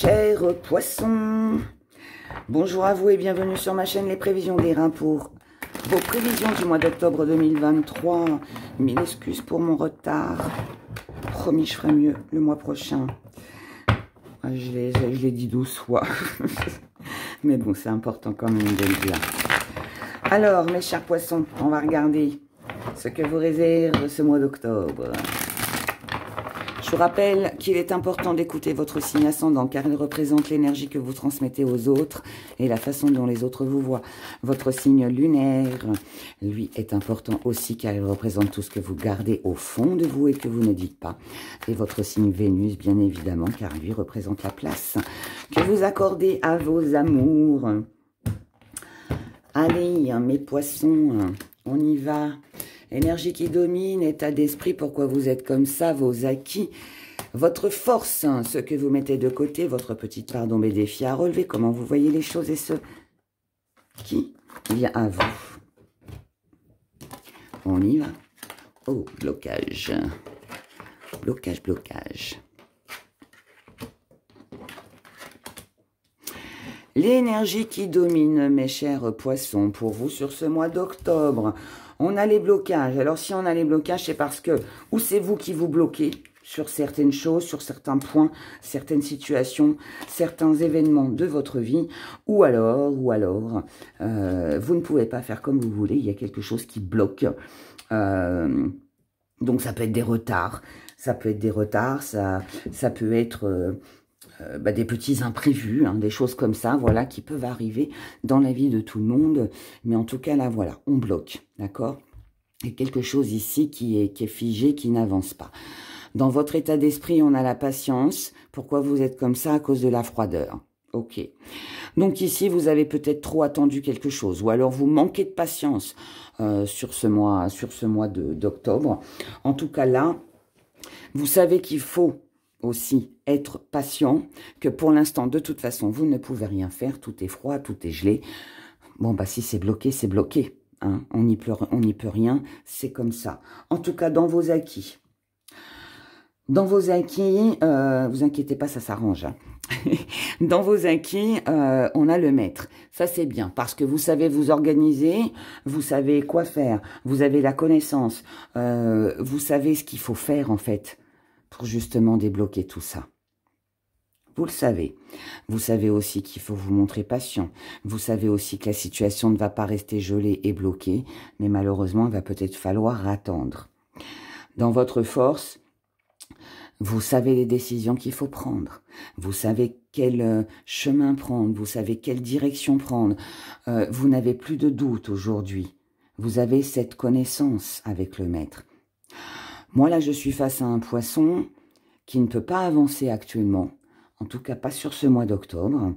Chers poissons, bonjour à vous et bienvenue sur ma chaîne Les Prévisions des Reins pour vos prévisions du mois d'octobre 2023. Mille excuses pour mon retard. Promis, je ferai mieux le mois prochain. Je l'ai dit 12 fois. Mais bon, c'est important quand même de le dire. Alors, mes chers poissons, on va regarder ce que vous réserve ce mois d'octobre. Je vous rappelle qu'il est important d'écouter votre signe ascendant car il représente l'énergie que vous transmettez aux autres et la façon dont les autres vous voient. Votre signe lunaire, lui, est important aussi car il représente tout ce que vous gardez au fond de vous et que vous ne dites pas. Et votre signe Vénus, bien évidemment, car lui représente la place que vous accordez à vos amours. Allez, mes poissons, on y va. Énergie qui domine, état d'esprit, pourquoi vous êtes comme ça, vos acquis, votre force, ce que vous mettez de côté, votre petite part d'ombre et défi à relever, comment vous voyez les choses et ce qui vient à vous. On y va. Oh, blocage. Blocage, blocage. L'énergie qui domine, mes chers poissons, pour vous sur ce mois d'octobre. On a les blocages. Alors, si on a les blocages, c'est parce que ou c'est vous qui vous bloquez sur certaines choses, sur certains points, certaines situations, certains événements de votre vie, ou alors, vous ne pouvez pas faire comme vous voulez. Il y a quelque chose qui bloque. Donc, ça peut être des retards. Ça peut être des retards. Ça peut être des petits imprévus, hein, des choses comme ça, voilà, qui peuvent arriver dans la vie de tout le monde. Mais en tout cas, là, voilà, on bloque, d'accord? Il y a quelque chose ici qui est figé, qui n'avance pas. Dans votre état d'esprit, on a la patience. Pourquoi vous êtes comme ça? À cause de la froideur. Ok. Donc ici, vous avez peut-être trop attendu quelque chose. Ou alors, vous manquez de patience sur ce mois d'octobre. En tout cas, là, vous savez qu'il faut aussi être patient, que pour l'instant, de toute façon, vous ne pouvez rien faire, tout est froid, tout est gelé. Bon, bah si c'est bloqué, c'est bloqué. Hein. On n'y peut rien, c'est comme ça. En tout cas, dans vos acquis. Dans vos acquis, vous inquiétez pas, ça s'arrange. Hein. Dans vos acquis, on a le maître. Ça, c'est bien, parce que vous savez vous organiser, vous savez quoi faire, vous avez la connaissance, vous savez ce qu'il faut faire, en fait, pour justement débloquer tout ça. Vous le savez. Vous savez aussi qu'il faut vous montrer patient. Vous savez aussi que la situation ne va pas rester gelée et bloquée, mais malheureusement, il va peut-être falloir attendre. Dans votre force, vous savez les décisions qu'il faut prendre. Vous savez quel chemin prendre. Vous savez quelle direction prendre. Vous n'avez plus de doute aujourd'hui. Vous avez cette connaissance avec le maître. Moi, là, je suis face à un poisson qui ne peut pas avancer actuellement. En tout cas, pas sur ce mois d'octobre.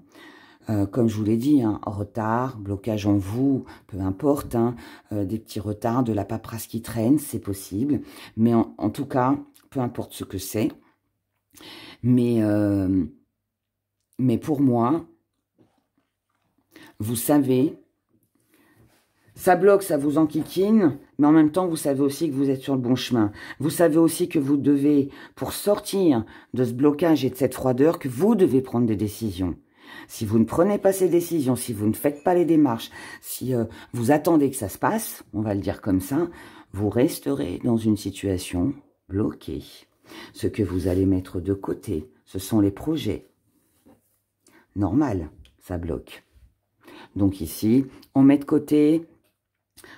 Comme je vous l'ai dit, hein, retard, blocage en vous, peu importe. Hein, des petits retards, de la paperasse qui traîne, c'est possible. Mais en tout cas, peu importe ce que c'est. Mais pour moi, vous savez, ça bloque, ça vous enquiquine, mais en même temps, vous savez aussi que vous êtes sur le bon chemin. Vous savez aussi que vous devez, pour sortir de ce blocage et de cette froideur, que vous devez prendre des décisions. Si vous ne prenez pas ces décisions, si vous ne faites pas les démarches, si vous attendez que ça se passe, on va le dire comme ça, vous resterez dans une situation bloquée. Ce que vous allez mettre de côté, ce sont les projets. Normal, ça bloque. Donc ici, on met de côté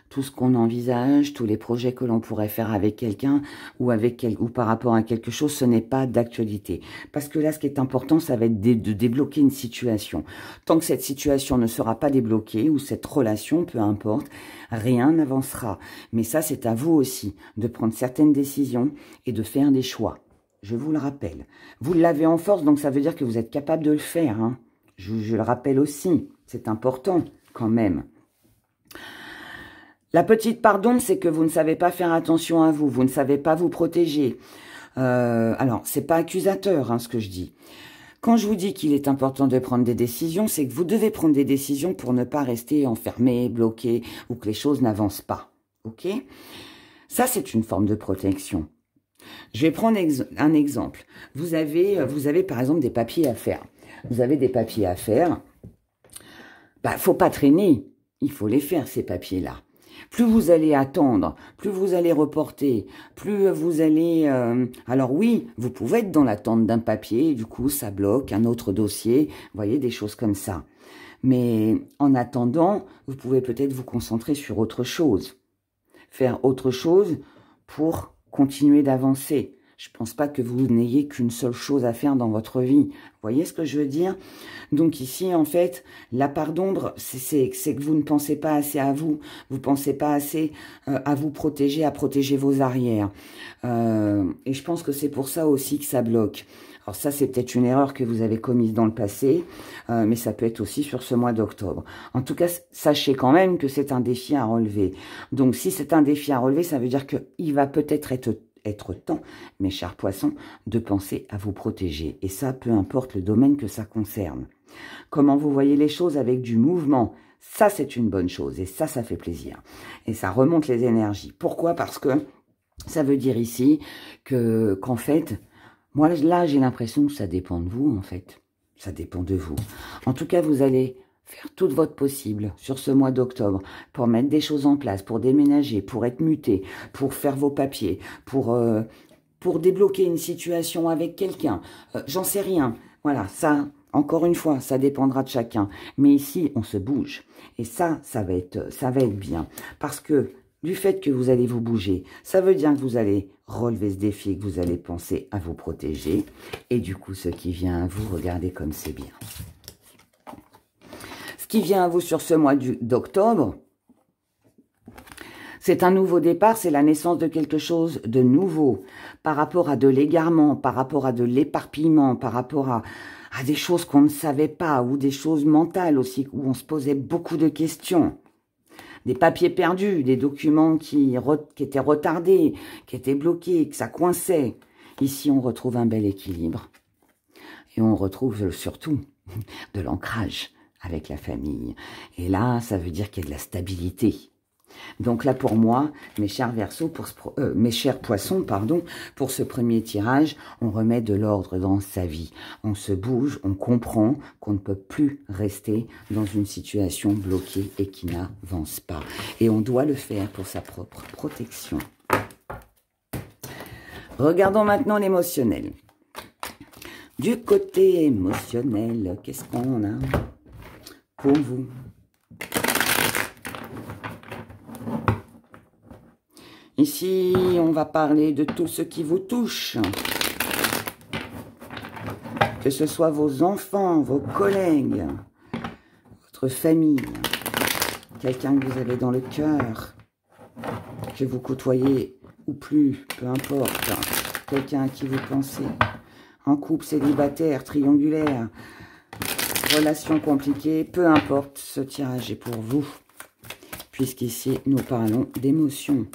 tout ce qu'on envisage, tous les projets que l'on pourrait faire avec quelqu'un ou par rapport à quelque chose, ce n'est pas d'actualité. Parce que là, ce qui est important, ça va être de débloquer une situation. Tant que cette situation ne sera pas débloquée, ou cette relation, peu importe, rien n'avancera. Mais ça, c'est à vous aussi de prendre certaines décisions et de faire des choix. Je vous le rappelle. Vous l'avez en force, donc ça veut dire que vous êtes capable de le faire. Hein. Je le rappelle aussi. C'est important quand même. La petite part d'ombre, c'est que vous ne savez pas faire attention à vous. Vous ne savez pas vous protéger. Alors, c'est pas accusateur, hein, ce que je dis. Quand je vous dis qu'il est important de prendre des décisions, c'est que vous devez prendre des décisions pour ne pas rester enfermé, bloqué, ou que les choses n'avancent pas. Ok? Ça, c'est une forme de protection. Je vais prendre un exemple. Vous avez par exemple des papiers à faire. Vous avez des papiers à faire. Bah, faut pas traîner. Il faut les faire, ces papiers-là. Plus vous allez attendre, plus vous allez reporter, plus vous allez... Alors oui, vous pouvez être dans l'attente d'un papier, du coup ça bloque un autre dossier, vous voyez, des choses comme ça. Mais en attendant, vous pouvez peut-être vous concentrer sur autre chose. Faire autre chose pour continuer d'avancer. Je pense pas que vous n'ayez qu'une seule chose à faire dans votre vie. Vous voyez ce que je veux dire? Donc ici, en fait, la part d'ombre, c'est que vous ne pensez pas assez à vous. Vous ne pensez pas assez à vous protéger, à protéger vos arrières. Et je pense que c'est pour ça aussi que ça bloque. Alors ça, c'est peut-être une erreur que vous avez commise dans le passé, mais ça peut être aussi sur ce mois d'octobre. En tout cas, sachez quand même que c'est un défi à relever. Donc si c'est un défi à relever, ça veut dire qu'il va peut-être être temps, mes chers poissons, de penser à vous protéger. Et ça, peu importe le domaine que ça concerne. Comment vous voyez les choses avec du mouvement, ça c'est une bonne chose. Et ça fait plaisir. Et ça remonte les énergies. Pourquoi? Parce que ça veut dire ici qu'en fait, moi là j'ai l'impression que ça dépend de vous en fait. Ça dépend de vous. En tout cas, vous allez faire tout votre possible sur ce mois d'octobre pour mettre des choses en place, pour déménager, pour être muté, pour faire vos papiers, pour débloquer une situation avec quelqu'un. J'en sais rien. Voilà, ça, encore une fois, ça dépendra de chacun. Mais ici, on se bouge. Et ça va être bien. Parce que du fait que vous allez vous bouger, ça veut dire que vous allez relever ce défi, que vous allez penser à vous protéger. Et du coup, ce qui vient à vous, regardez comme c'est bien. Ce qui vient à vous sur ce mois d'octobre, c'est un nouveau départ, c'est la naissance de quelque chose de nouveau par rapport à de l'égarement, par rapport à de l'éparpillement, par rapport à des choses qu'on ne savait pas ou des choses mentales aussi où on se posait beaucoup de questions. Des papiers perdus, des documents qui étaient retardés, qui étaient bloqués, que ça coinçait. Ici, on retrouve un bel équilibre. Et on retrouve surtout de l'ancrage avec la famille. Et là, ça veut dire qu'il y a de la stabilité. Donc là, pour moi, mes chers Verseaux, mes chers Poissons, pardon, pour ce premier tirage, on remet de l'ordre dans sa vie. On se bouge, on comprend qu'on ne peut plus rester dans une situation bloquée et qui n'avance pas. Et on doit le faire pour sa propre protection. Regardons maintenant l'émotionnel. Du côté émotionnel, qu'est-ce qu'on a pour vous? Ici, on va parler de tout ce qui vous touche. Que ce soit vos enfants, vos collègues, votre famille, quelqu'un que vous avez dans le cœur, que vous côtoyez ou plus, peu importe, quelqu'un à qui vous pensez, en couple, célibataire, triangulaire, relation compliquée, peu importe, ce tirage est pour vous, puisqu'ici, nous parlons d'émotions.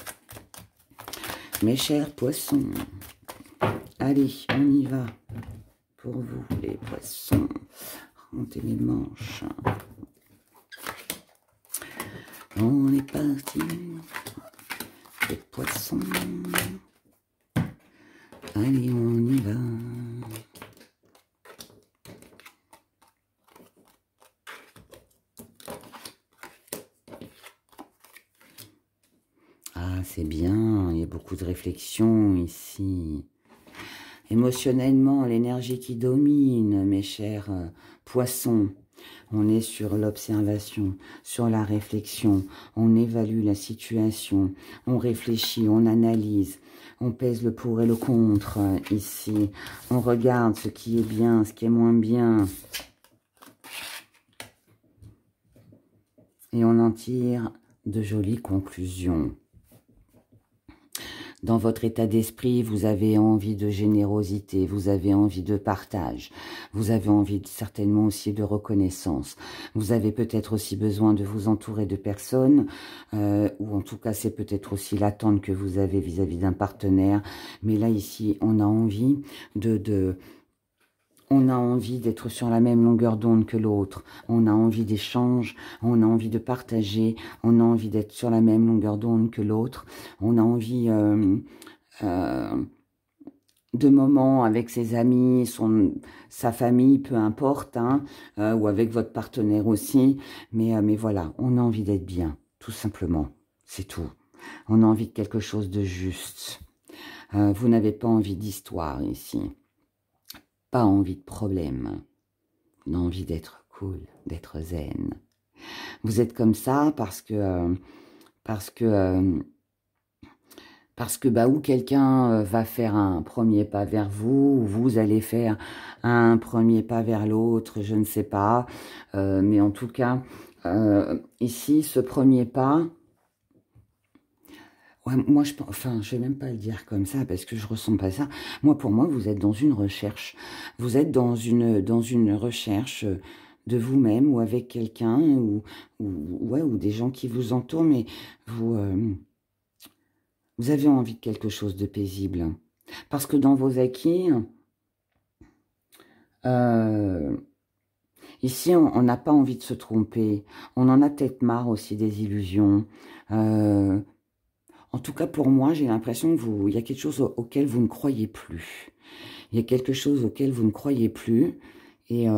Mes chers poissons, allez, on y va. Pour vous, les poissons, remontez les manches. On est parti, les poissons. Allez, on y va. Ah, c'est bien, il y a beaucoup de réflexion ici. Émotionnellement, l'énergie qui domine, mes chers poissons. On est sur l'observation, sur la réflexion. On évalue la situation, on réfléchit, on analyse. On pèse le pour et le contre ici. On regarde ce qui est bien, ce qui est moins bien. Et on en tire de jolies conclusions. Dans votre état d'esprit, vous avez envie de générosité, vous avez envie de partage, vous avez envie certainement aussi de reconnaissance. Vous avez peut-être aussi besoin de vous entourer de personnes, ou en tout cas c'est peut-être aussi l'attente que vous avez vis-à-vis d'un partenaire. Mais là ici, on a envie on a envie d'être sur la même longueur d'onde que l'autre. On a envie d'échange, on a envie de partager, on a envie d'être sur la même longueur d'onde que l'autre. On a envie de moments avec ses amis, sa famille, peu importe, hein, ou avec votre partenaire aussi. Mais voilà, on a envie d'être bien, tout simplement. C'est tout. On a envie de quelque chose de juste. Vous n'avez pas envie d'histoire ici. Pas envie de problème. On a envie d'être cool, d'être zen. Vous êtes comme ça parce que bah, ou quelqu'un va faire un premier pas vers vous, ou vous allez faire un premier pas vers l'autre, je ne sais pas. Mais en tout cas, ici, ce premier pas, ouais, moi, je vais même pas le dire comme ça, parce que je ressens pas ça. Moi, pour moi, vous êtes dans une recherche. Vous êtes dans une recherche de vous-même, ou avec quelqu'un, ou des gens qui vous entourent, mais vous avez envie de quelque chose de paisible. Parce que dans vos acquis, ici, on n'a pas envie de se tromper. On en a peut-être marre aussi des illusions. En tout cas, pour moi, j'ai l'impression que il y a quelque chose auquel vous ne croyez plus. Il y a quelque chose auquel vous ne croyez plus. Et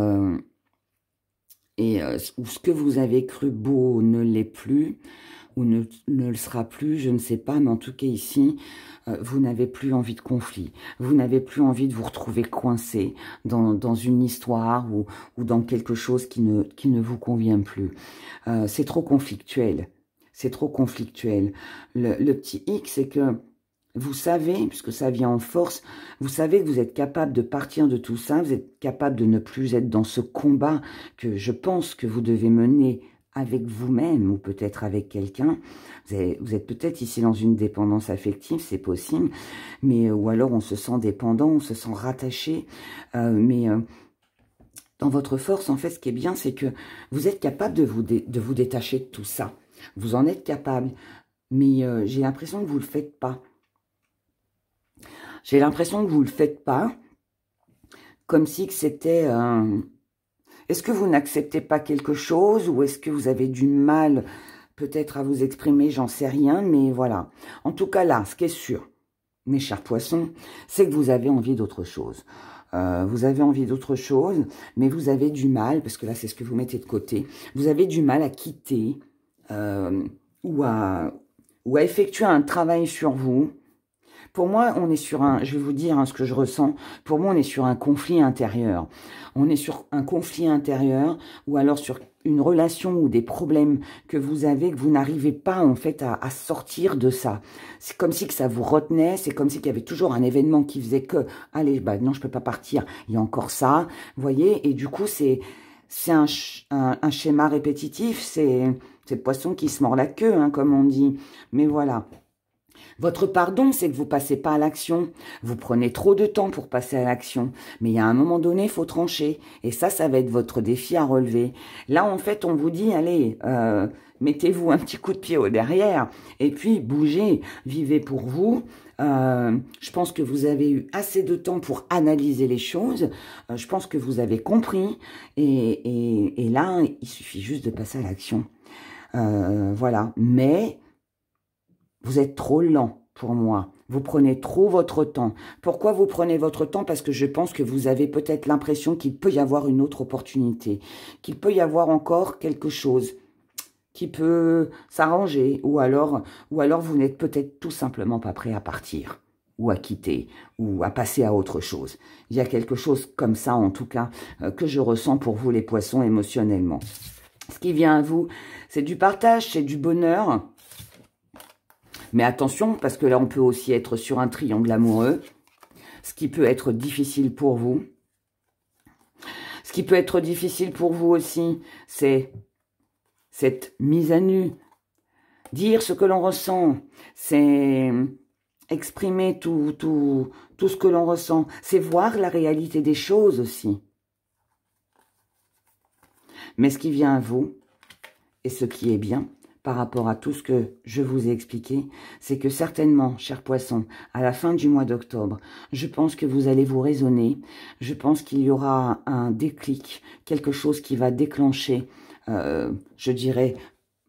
ou ce que vous avez cru beau ne l'est plus, ou ne le sera plus, je ne sais pas, mais en tout cas ici, vous n'avez plus envie de conflit, vous n'avez plus envie de vous retrouver coincé dans une histoire ou dans quelque chose qui ne vous convient plus. C'est trop conflictuel, c'est trop conflictuel. Le petit hic, c'est que vous savez, puisque ça vient en force, vous savez que vous êtes capable de partir de tout ça, vous êtes capable de ne plus être dans ce combat que je pense que vous devez mener avec vous-même ou peut-être avec quelqu'un. Vous êtes peut-être ici dans une dépendance affective, c'est possible, mais ou alors on se sent dépendant, on se sent rattaché, dans votre force, en fait, ce qui est bien, c'est que vous êtes capable de vous détacher de tout ça. Vous en êtes capable, mais j'ai l'impression que vous ne le faites pas. J'ai l'impression que vous ne le faites pas, comme si c'était... Est-ce que vous n'acceptez pas quelque chose ou est-ce que vous avez du mal peut-être à vous exprimer, j'en sais rien, mais voilà. En tout cas là, ce qui est sûr, mes chers poissons, c'est que vous avez envie d'autre chose. Vous avez envie d'autre chose, mais vous avez du mal, parce que là c'est ce que vous mettez de côté, vous avez du mal à quitter ou à effectuer un travail sur vous. Pour moi, on est sur je vais vous dire ce que je ressens, pour moi on est sur un conflit intérieur. On est sur un conflit intérieur ou alors sur une relation ou des problèmes que vous avez, que vous n'arrivez pas en fait à sortir de ça. C'est comme si que ça vous retenait, c'est comme si qu'il y avait toujours un événement qui faisait que, allez, bah non, je peux pas partir, il y a encore ça, vous voyez, et du coup c'est un schéma répétitif, c'est le poisson qui se mord la queue, hein, comme on dit, mais voilà. Votre pardon, c'est que vous passez pas à l'action. Vous prenez trop de temps pour passer à l'action. Mais il y a un moment donné, il faut trancher. Et ça va être votre défi à relever. Là, en fait, on vous dit, allez, mettez-vous un petit coup de pied au derrière. Et puis, bougez, vivez pour vous. Je pense que vous avez eu assez de temps pour analyser les choses. Je pense que vous avez compris. Et là, il suffit juste de passer à l'action. Voilà. Mais... vous êtes trop lent pour moi. Vous prenez trop votre temps. Pourquoi vous prenez votre temps? Parce que je pense que vous avez peut-être l'impression qu'il peut y avoir une autre opportunité, qu'il peut y avoir encore quelque chose qui peut s'arranger, ou alors vous n'êtes peut-être tout simplement pas prêt à partir, ou à quitter, ou à passer à autre chose. Il y a quelque chose comme ça, en tout cas, que je ressens pour vous, les poissons, émotionnellement. Ce qui vient à vous, c'est du partage, c'est du bonheur. Mais attention, parce que là, on peut aussi être sur un triangle amoureux, ce qui peut être difficile pour vous. Ce qui peut être difficile pour vous aussi, c'est cette mise à nu. Dire ce que l'on ressent, c'est exprimer tout ce que l'on ressent. C'est voir la réalité des choses aussi. Mais ce qui vient à vous, et ce qui est bien, par rapport à tout ce que je vous ai expliqué, c'est que certainement, chers poissons, à la fin du mois d'octobre, je pense que vous allez vous raisonner, je pense qu'il y aura un déclic, quelque chose qui va déclencher, je dirais,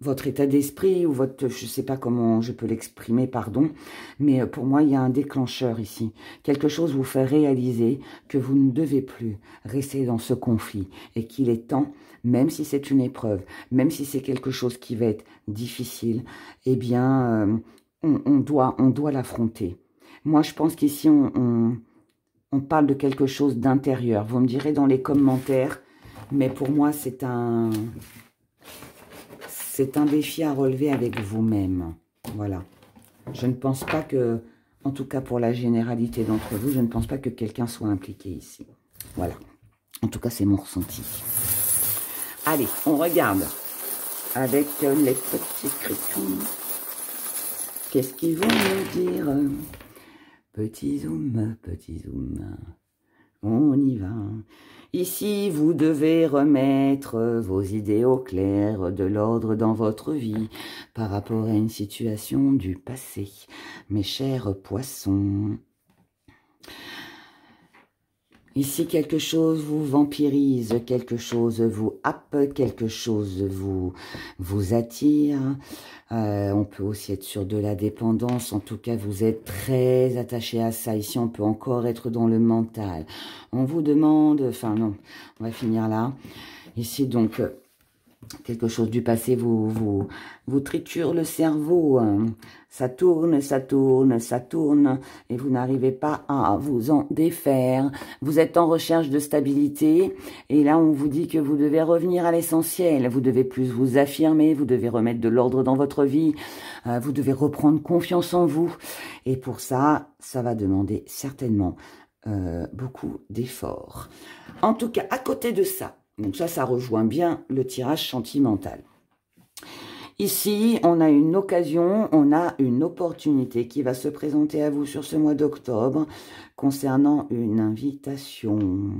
votre état d'esprit ou votre, je ne sais pas comment je peux l'exprimer, pardon, mais pour moi, il y a un déclencheur ici. Quelque chose vous fait réaliser que vous ne devez plus rester dans ce conflit et qu'il est temps, même si c'est une épreuve, même si c'est quelque chose qui va être difficile, eh bien, on doit l'affronter. Moi, je pense qu'ici, on parle de quelque chose d'intérieur. Vous me direz dans les commentaires, mais pour moi, c'est un défi à relever avec vous-même. Voilà. Je ne pense pas que, en tout cas pour la généralité d'entre vous, je ne pense pas que quelqu'un soit impliqué ici. Voilà. En tout cas, c'est mon ressenti. Allez, on regarde avec les petits cricons. Qu'est-ce qu'ils vont nous dire? Petit zoom, on y va. Ici, vous devez remettre vos idées au clair, de l'ordre dans votre vie, par rapport à une situation du passé. Mes chers poissons. Ici, quelque chose vous vampirise, quelque chose vous happe, quelque chose vous attire. On peut aussi être sur de la dépendance. En tout cas, vous êtes très attaché à ça. Ici, on peut encore être dans le mental. On vous demande... Enfin, non, on va finir là. Ici, donc... quelque chose du passé vous triture le cerveau. Ça tourne, ça tourne, ça tourne. Et vous n'arrivez pas à vous en défaire. Vous êtes en recherche de stabilité. Et là, on vous dit que vous devez revenir à l'essentiel. Vous devez plus vous affirmer. Vous devez remettre de l'ordre dans votre vie. Vous devez reprendre confiance en vous. Et pour ça, ça va demander certainement beaucoup d'efforts. En tout cas, à côté de ça, donc ça rejoint bien le tirage sentimental. Ici, on a une occasion, on a une opportunité qui va se présenter à vous sur ce mois d'octobre concernant une invitation.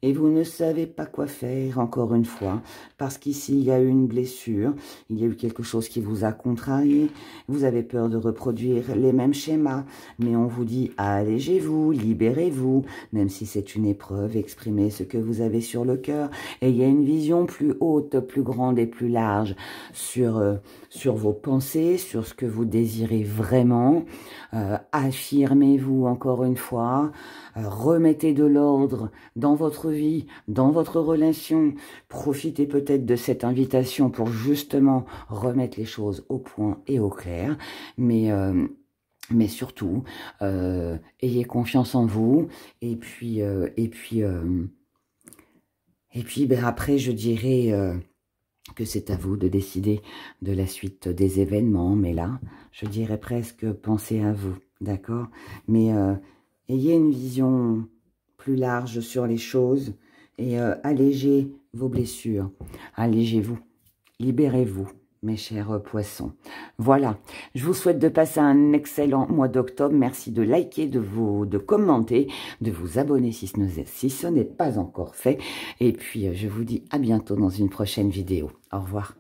Et vous ne savez pas quoi faire, encore une fois, parce qu'ici, il y a eu une blessure, il y a eu quelque chose qui vous a contrarié, vous avez peur de reproduire les mêmes schémas, mais on vous dit allégez-vous, libérez-vous, même si c'est une épreuve, exprimez ce que vous avez sur le cœur, et il y a une vision plus haute, plus grande et plus large sur vos pensées, sur ce que vous désirez vraiment. Affirmez-vous encore une fois, remettez de l'ordre dans votre vie, dans votre relation. Profitez peut-être de cette invitation pour justement remettre les choses au point et au clair. Mais surtout, ayez confiance en vous. Et puis ben après, je dirais que c'est à vous de décider de la suite des événements. Mais là, je dirais presque pensez à vous, d'accord? Mais ayez une vision plus large sur les choses et allégez vos blessures. Allégez-vous, libérez-vous, mes chers poissons. Voilà, je vous souhaite de passer un excellent mois d'octobre. Merci de liker, de commenter, de vous abonner si ce n'est pas encore fait. Et puis, je vous dis à bientôt dans une prochaine vidéo. Au revoir.